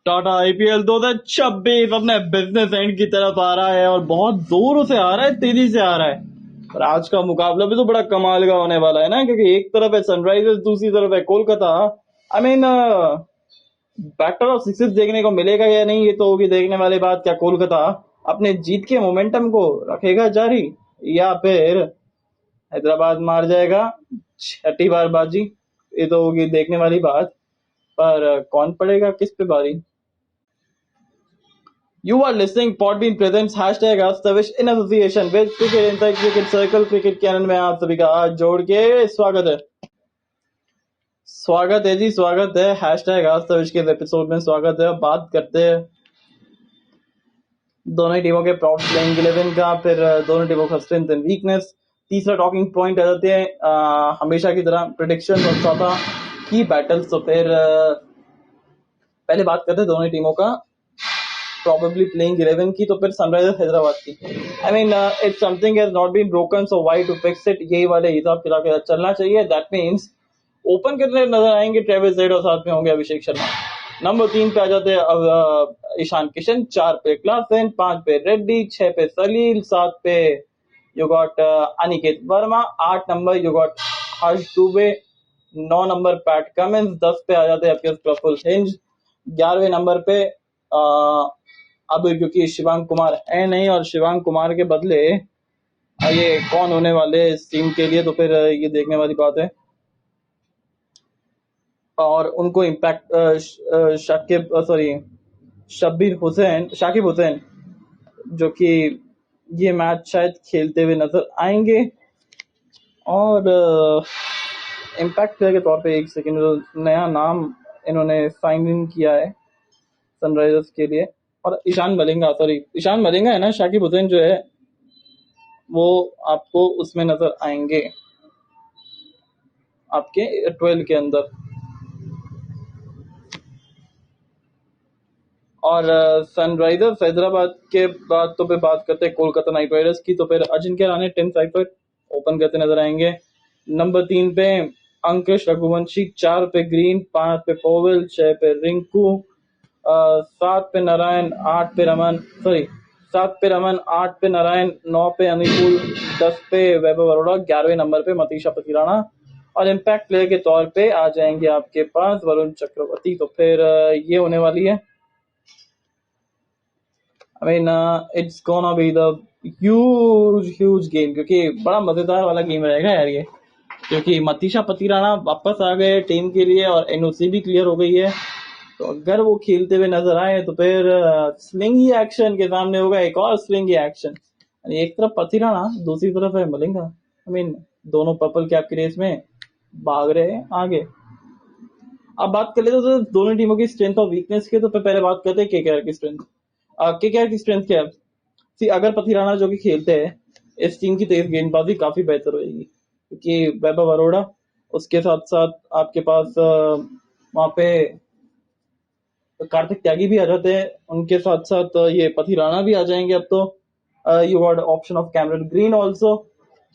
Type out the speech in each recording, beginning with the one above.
Tata IPL 2026 अपने business and की तरफ आ रहा है और बहुत जोरों से आ रहा है, तेजी से आ रहा है। और आज का मुकाबला भी तो बड़ा कमाल का होने वाला है ना, क्योंकि एक तरफ है सनराइजर्स, दूसरी तरफ है Kolkata. I mean batter of sixes देखने को मिलेगा या नहीं, ये तो होगी देखने वाली बात। क्या कोलकाता अपने जीत के मोमेंटम को रखेगा जारी, या फिर हैदराबाद मार जाएगा छठी बार बाजी, ये तो होगी देखने वाली बात। पर कौन पड़ेगा किस पे बारी। You are listening Podbean presents hashtag Astavish in association with Cricket Insight Cricket Circle cricket channel में आप सभी का हाथ जोड़ के स्वागत है। स्वागत है जी, स्वागत है हैशटैग आस्ताविश के एपिसोड में, स्वागत है। बात करते हैं दोनों ही टीमों के प्रॉप प्लेइंग 11 का, फिर दोनों टीमों का स्ट्रेंथ एंड वीकनेस, तीसरा टॉकिंग पॉइंट आ जाते हैं हमेशा की तरह प्रेडिक्शन, और चौथा की बैटल्स। तो फिर पहले बात करते हैं दोनों ही टीमों का probably playing 11 की, तो फिर सनराइजर्स हैदराबाद की। I mean if something has not been broken so why to fix it, यही वाले हिसाब किताब के साथ चलना चाहिए। That means ओपन करने नजर आएंगे ट्रेविस हेड और साथ में होंगे अभिषेक शर्मा। नंबर 3 पे आ जाते हैं ईशान किशन, 4 पे क्लासेन, 5 पे रेड्डी, 6 पे सलील, 7 पे you got Aniket Verma, 8 number you got Harsh Dubey, 9 number PAT Cummins, 10 पे आ जाते हैं आपके प्रफुल हिंज, 11वें नंबर पे अब क्योंकि शिवांग कुमार है नहीं, और शिवांग कुमार के बदले ये कौन होने वाले इस टीम के लिए, तो फिर ये देखने वाली बात है। और उनको इम्पैक्ट शाकिब हुसैन जो कि ये मैच शायद खेलते हुए नजर आएंगे। और इम्पैक्ट प्लेयर के तौर पे एक सेकंड नया नाम इन्होंने साइन इन किया है सनराइजर्स के लिए, और ईशान मलिंगा है ना, शाकिब हुसैन जो है वो आपको उसमें नजर आएंगे आपके 12 के अंदर। और सनराइजर्स हैदराबाद के बाद तो फिर बात करते हैं कोलकाता नाइट राइडर्स की, तो फिर अजिंक्य रहाणे 10 साइफर ओपन करते नजर आएंगे। नंबर 3 पे अंकुश रघुवंशी, 4 पे ग्रीन, 5 पे पोवेल, 6 पे रिंकू, 7 पे नारायण, 8 पे रमन, 8 पे नारायण, 9 पे अनुकूल, 10 पे वैभव अरोड़ा, 11वें नंबर पे मतीशा पतिराणा, और इम्पैक्ट प्लेयर के तौर पे आ जाएंगे आपके पास वरुण चक्रवर्ती। तो फिर ये होने वाली है, I mean it's gonna be the huge game, क्योंकि बड़ा मजेदार वाला गेम रहेगा यार ये, क्योंकि मतीशा पतिराणा वापस आ गए टीम के लिए और एनओसी भी क्लियर हो गई है। तो अगर वो खेलते हुए नजर आए तो फिर स्विंगी एक्शन के सामने होगा एक और स्विंगी एक्शन। एक तरफ पतिराणा, दूसरी तरफ है मलिंगा। आई मीन दोनों पर्पल कैप के रेस में भाग रहे हैं आगे। अब बात कर लेते तो दोनों टीमों की स्ट्रेंथ और वीकनेस के, तो पहले बात करते हैं केकेआर की स्ट्रेंथ। केकेआर की स्ट्रेंथ क्या है? अगर पतिराणा जो कि खेलते हैं, इस टीम की तेज गेंदबाजी काफी बेहतर होगी, क्योंकि वैभव अरोड़ा, उसके साथ साथ आपके पास वहां पे कार्तिक त्यागी भी आ जाते हैं, उनके साथ साथ ये पतिराणा भी आ जाएंगे। अब तो you got option of Cameron green also.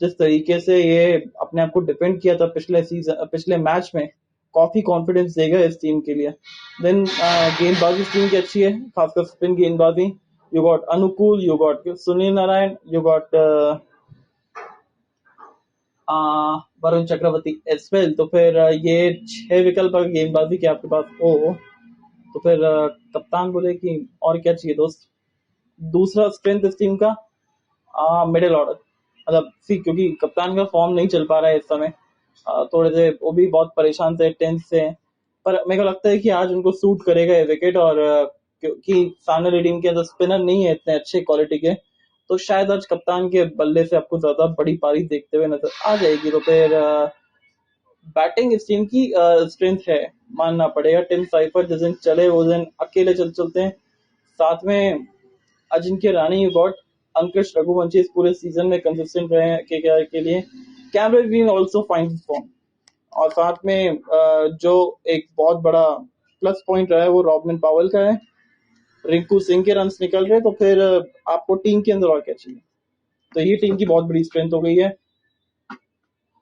जिस तरीके से ये अपने आप को डिफेंड किया था पिछले मैच में, काफी कॉन्फिडेंस देगा इस टीम के लिए। देन गेंदबाजी टीम की अच्छी है, खासकर स्पिन गेंदबाजी। You got Anukul, you got Sunil Narine, you got Varun Chakravarthy as well. तो फिर ये 6 विकल्प अगर गेंदबाजी के आपके पास हो, तो फिर कप्तान बोले कि और क्या चाहिए दोस्त। दूसरा स्ट्रेंथ इस टीम का मिडिल ऑर्डर, मतलब क्योंकि कप्तान का फॉर्म नहीं चल पा रहा है इस समय, थोड़े से वो भी बहुत परेशान थे, टेंस से। पर मेरे को लगता है कि आज उनको सूट करेगा ये विकेट, और क्योंकि सामने टीम के अंदर स्पिनर नहीं है इतने अच्छे क्वालिटी के, तो शायद आज कप्तान के बल्ले से आपको ज्यादा बड़ी पारी देखते हुए नजर आ जाएगी। तो फिर बैटिंग इस टीम की स्ट्रेंथ है, मानना पड़ेगा। टिम साइफर जिस दिन चले वो दिन अकेले चलते हैं, साथ में अजिंक्य रहाणे, यू गॉट अंकुश रघुवंशी इस पूरे सीजन में कंसिस्टेंट रहे हैं केकेआर के लिए। Cameron green also find form, और साथ में जो एक बहुत बड़ा प्लस पॉइंट रहा है वो रॉबिन पावेल का है। रिंकू सिंह के रन्स निकल रहे, तो फिर आपको टीम के अंदर और क्या चाहिए। तो ये टीम की बहुत बड़ी स्ट्रेंथ हो गई है।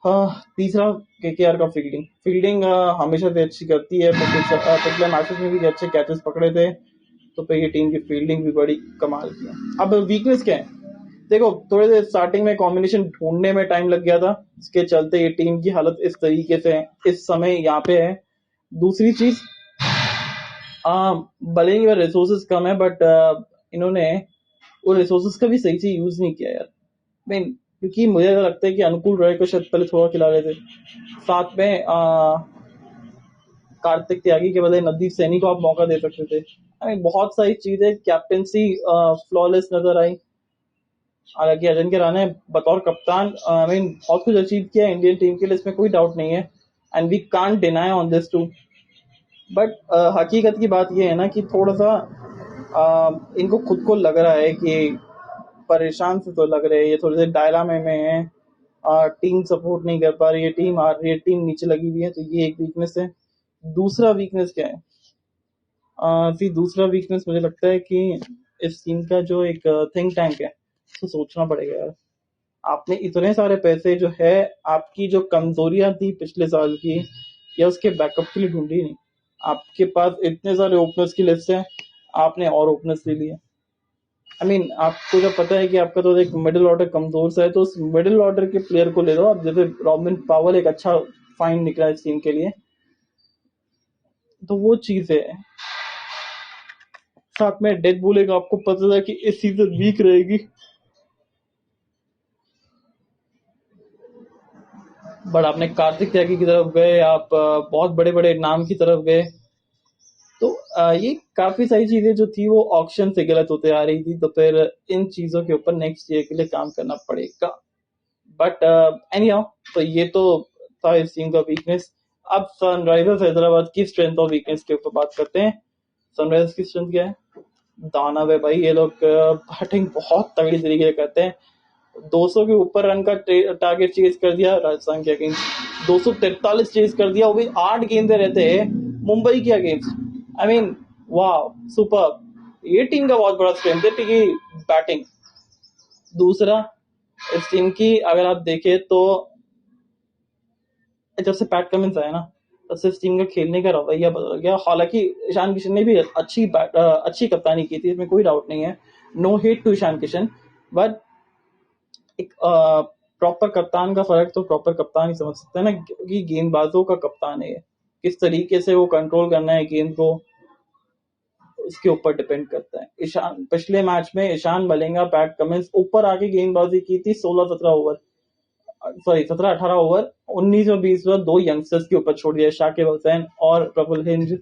हाँ, तीसरा केकेआर का फील्डिंग फील्डिंग हमेशा से अच्छी करती है, पिछले मैचेस में भी अच्छे कैचेस पकड़े थे। तो फिर ये टीम की फील्डिंग भी बड़ी कमाल की है। अब वीकनेस क्या है? देखो, थोड़े देर स्टार्टिंग में कॉम्बिनेशन ढूंढने में टाइम लग गया था, इसके चलते ये टीम की हालत इस तरीके से है, इस समय यहाँ पे है। दूसरी चीज, भले ही रिसोर्सेज कम है, बट इन्होंने वो रिसोर्सेज का भी सही से यूज नहीं किया यार। मैं क्योंकि मुझे ऐसा लगता है कि अनुकूल रॉय को शायद पहले थोड़ा खिला रहे थे, साथ में कार्तिक त्यागी के बदले नवदीप सैनी को आप मौका दे सकते थे। आई मीन बहुत सारी चीजें, कैप्टेंसी फ्लॉलेस नजर आई। हालांकि अजिंक्य रहाणे बतौर कप्तान आई मीन बहुत कुछ अचीव किया इंडियन टीम के लिए, इसमें कोई डाउट नहीं है, and we can't deny on this too. But हकीकत की बात यह है ना कि थोड़ा सा इनको खुद को लग रहा है कि परेशान से तो लग रहे हैं, ये थोड़े से डायलामे में है। टीम सपोर्ट नहीं कर पा रही है, टीम हार रही है, टीम नीचे लगी हुई है, तो ये एक वीकनेस है। दूसरा वीकनेस क्या है? फिर दूसरा वीकनेस मुझे लगता है कि इस टीम का जो एक थिंक टैंक है, उसको सोचना पड़ेगा यार। आपने इतने सारे पैसे जो है, आपकी जो कमजोरियां थी पिछले साल की, या उसके बैकअप के लिए ढूंढी नहीं। आपके पास इतने सारे ओपनर्स की लिस्ट है, आपने और ओपनर्स ले लिए। आई मीन आपको जब पता है कि आपका तो एक मिडिल ऑर्डर कमजोर सा है, तो उस मिडिल ऑर्डर के प्लेयर को ले लो आप। जैसे रॉबिन पावल एक अच्छा फाइंड निकला इस टीम के लिए, तो वो चीज है। साथ में डेथ बोलेगा, आपको पता था कि इस सीजन वीक रहेगी, बट आपने कार्तिक त्यागी की तरफ गए, आप बहुत बड़े बड़े नाम की तरफ गए। तो ये काफी सारी चीजें जो थी वो ऑक्शन से गलत होते आ रही थी, तो फिर इन चीजों के ऊपर नेक्स्ट ईयर के लिए काम करना पड़ेगा। बट एनी हाउ, तो ये तो था इस टीम का वीकनेस। अब सनराइजर्स हैदराबाद की स्ट्रेंथ और वीकनेस के ऊपर बात करते हैं। सनराइजर्स की स्ट्रेंथ क्या है? दानव है भाई, ये लोग बैटिंग बहुत तगड़ी तरीके से करते हैं। 200 के ऊपर रन का टारगेट चेज कर दिया राजस्थान के अगेंस्ट, 243 चेज कर दिया, वो भी 8 गेंदे रहते हैं मुंबई के अगेंस्ट। आई मीन वाह, सुपर। ये टीम का बहुत बड़ा स्ट्रेंथ है कि बैटिंग। दूसरा, इस टीम की अगर आप देखें तो जब से पैट कमिंस आया ना, तब से इस टीम का खेलने का रवैया बदल गया। हालांकि ईशान किशन ने भी अच्छी कप्तानी की थी, इसमें कोई डाउट नहीं है, no hate to Ishan Kishan, but एक प्रॉपर कप्तान का फर्क तो प्रॉपर कप्तान ही समझ सकता है ना, क्योंकि गेंदबाजों का कप्तान है, किस तरीके से वो कंट्रोल करना है गेंद को, उसके ऊपर डिपेंड करता है। ईशान पिछले मैच में ईशान मलिंगा, पैट कमिंस ऊपर आके गेंदबाजी की थी 16-17 ओवर, सॉरी 17-18 ओवर, 19 और 20 ओवर दो यंगस्टर्स के ऊपर छोड़ दिया, शाकिब हुसैन और प्रफुल्ल हिंज,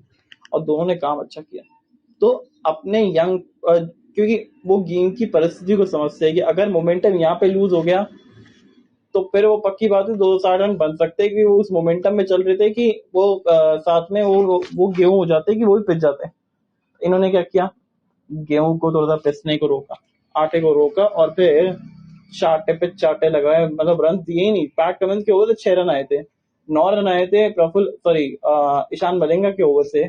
और दोनों ने काम अच्छा किया। तो अपने यंग क्योंकि वो गेम की परिस्थिति को समझते हैं कि अगर मोमेंटम यहाँ पे लूज हो गया तो फिर वो पक्की बात है 260 रन बन सकते हैं, कि वो उस मोमेंटम में चल रहे थे कि वो साथ में वो गेहूं हो जाते कि वो भी पिस जाते। इन्होंने क्या किया? गेहूं को थोड़ा सा पिसने को रोका, आटे को रोका, और फिर चाटे पे चाटे लगाए, मतलब रन दिए ही नहीं। पैट कमिंस के ओवर से 6 रन आए थे, 9 रन आए थे प्रफुल्ल सॉरी ईशान मलिंगा के ओवर से।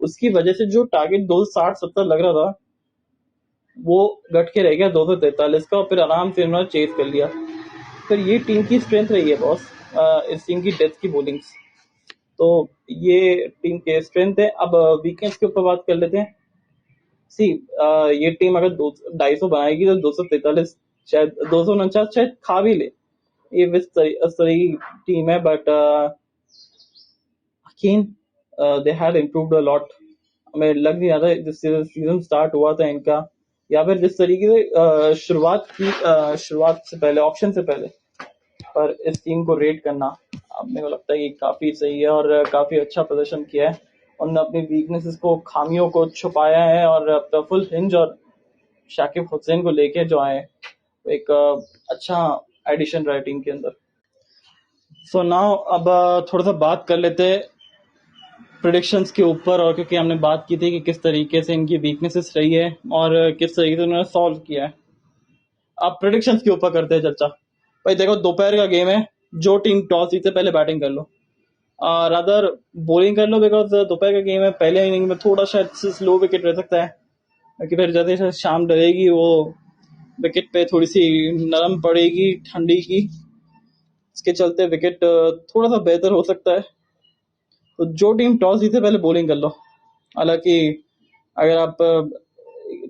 उसकी वजह से जो टारगेट 260-70 लग रहा था, वो घट के रह गया 243 का, और फिर आराम से उन्होंने चेज कर लिया। फिर ये टीम की स्ट्रेंथ रही है बॉस, इस टीम की डेथ की बॉलिंग्स। तो ये टीम के स्ट्रेंथ है। अब वीकेंड्स के ऊपर बात कर लेते हैं। सी ये टीम अगर 250 बनाएगी तो 243 शायद 249 शायद खा भी ले, ये इस तरह की टीम है। But again they had improved a lot. हमें लग नहीं रहा था जिस सीजन स्टार्ट हुआ था इनका, या फिर जिस तरीके से शुरुआत से पहले, ऑप्शन से पहले, पर इस टीम को रेट करना अब मेरे को लगता है कि काफी सही है, और काफी अच्छा प्रदर्शन किया है। उन्होंने अपनी वीकनेसेस को, खामियों को छुपाया है, और प्रफुल्ल हिंज और शाकिब हुसैन को लेके जो आए, एक अच्छा एडिशन रहा टीम के अंदर। सो नाउ अब थोड़ा सा बात कर लेते हैं प्रेडिक्शंस के ऊपर, और क्योंकि हमने बात की थी कि किस तरीके से इनकी वीकनेसेस रही है और किस तरीके से उन्होंने सॉल्व किया है। अब प्रेडिक्शंस के ऊपर करते हैं चर्चा। भाई देखो, दोपहर का गेम है, जो टीम टॉस जीते पहले बैटिंग कर लो, रादर बॉलिंग कर लो, बिकॉज दोपहर का गेम है। पहले इनिंग में थोड़ा शायद स्लो विकेट रह सकता है, क्योंकि फिर जैसे शाम डलेगी वो विकेट पे थोड़ी सी नरम पड़ेगी ठंडी की, इसके चलते विकेट थोड़ा सा बेहतर हो सकता है। तो जो टीम टॉस जीते पहले बॉलिंग कर लो। हालांकि अगर आप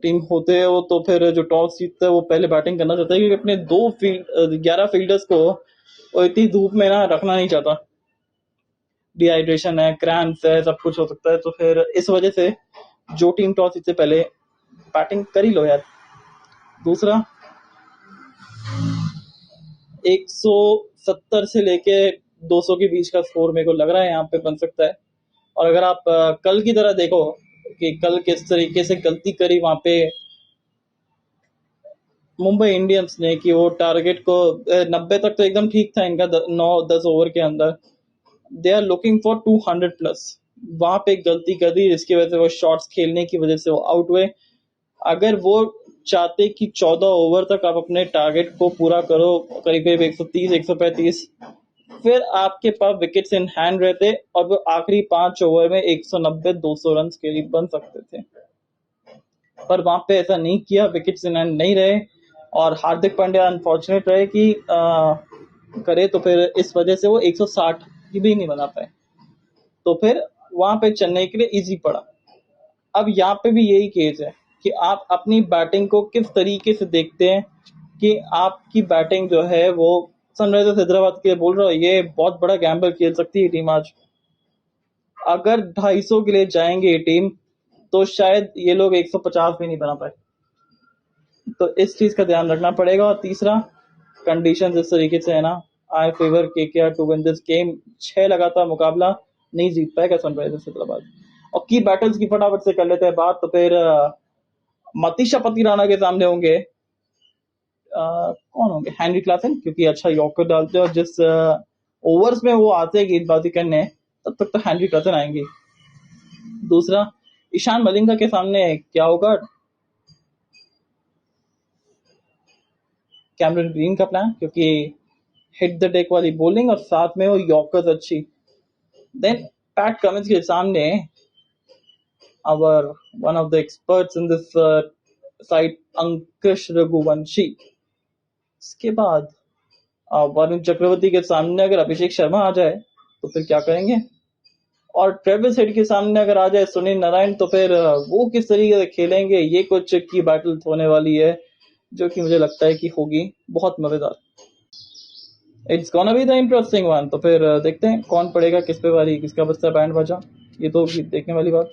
टीम होते हो तो फिर जो टॉस जीतता है वो पहले बैटिंग करना चाहता है, क्योंकि अपने 11 फील्डर्स को वो इतनी धूप में ना रखना नहीं चाहता। डिहाइड्रेशन है, क्रैम्प्स है, सब कुछ हो सकता है। तो फिर इस वजह से जो टीम टॉस जीतते पहले बैटिंग कर ही लो यार। दूसरा, 170 से लेके 200 के बीच का स्कोर मेरे को लग रहा है यहाँ पे बन सकता है। और अगर आप कल की तरह देखो कि कल किस तरीके से गलती करी वहां पे मुंबई इंडियंस ने, कि वो टारगेट को 90 तक तो एकदम ठीक था इनका, 9-10 ओवर के अंदर they are looking for 200 plus. वहां पे एक गलती कर दी जिसकी वजह से वो शॉट्स खेलने की वजह से वो आउट हुए। अगर वो चाहते कि 14 ओवर तक आप अपने टारगेट को पूरा करो, करीब करीब 130-135, फिर आपके पास विकेट्स इन हैंड रहते और वो आखिरी 5 ओवर में 190-200 रन के लिए बन सकते थे। पर वहां पे ऐसा नहीं किया, विकेट्स इन हैंड नहीं रहे और हार्दिक पांड्या अनफॉर्चुनेट रहे कि करे, तो फिर इस वजह से वो 160 भी नहीं बना पाए। तो फिर वहां पे चेन्नई के लिए इजी पड़ा। अब यहाँ पे भी यही केस है कि आप अपनी बैटिंग को किस तरीके से देखते हैं, कि आपकी बैटिंग जो है वो सनराइजर्स हैदराबाद के लिए बोल रहा हूँ, ये बहुत बड़ा गैम्बल खेल सकती है टीम आज। अगर 250 के लिए जाएंगे ये टीम तो शायद ये लोग 150 भी नहीं बना पाए। तो इस चीज का ध्यान रखना पड़ेगा। और तीसरा, कंडीशन इस तरीके से है ना, I favour KKR to win this game. 6 लगातार मुकाबला नहीं जीत पाएगा सनराइजर्स हैदराबाद। और की बैटल्स की फटाफट से कर लेते हैं बात। तो फिर मतीशा पतिराना के सामने होंगे कौन होंगे, हेनरी क्लासन, क्योंकि अच्छा यॉर्कर डालते हैं और जिस ओवर्स में वो आते हैं गेंदबाजी करने तब तक तो हेनरी क्लासन आएंगे। दूसरा, ईशान मलिंगा के सामने क्या होगा, कैमरन ग्रीन का प्लान, क्योंकि हिट द डेक वाली बॉलिंग और साथ में वो यॉर्कर्स अच्छी। देन पैट कमिंस के सामने our one of the experts in this site, अंकुश रघुवंशी। इसके बाद वरुण चक्रवर्ती के सामने अगर अभिषेक शर्मा आ जाए तो फिर क्या करेंगे, और ट्रेविस हेड के सामने अगर आ जाए सुनील नारायण तो फिर वो किस तरीके से खेलेंगे। ये कुछ की बैटल होने वाली है जो कि मुझे लगता है कि होगी बहुत मजेदार। It's gonna be the interesting one. तो फिर देखते हैं कौन पड़ेगा किस पे वाली, किसका बस्ता बैंड बजा, ये तो देखने वाली बात।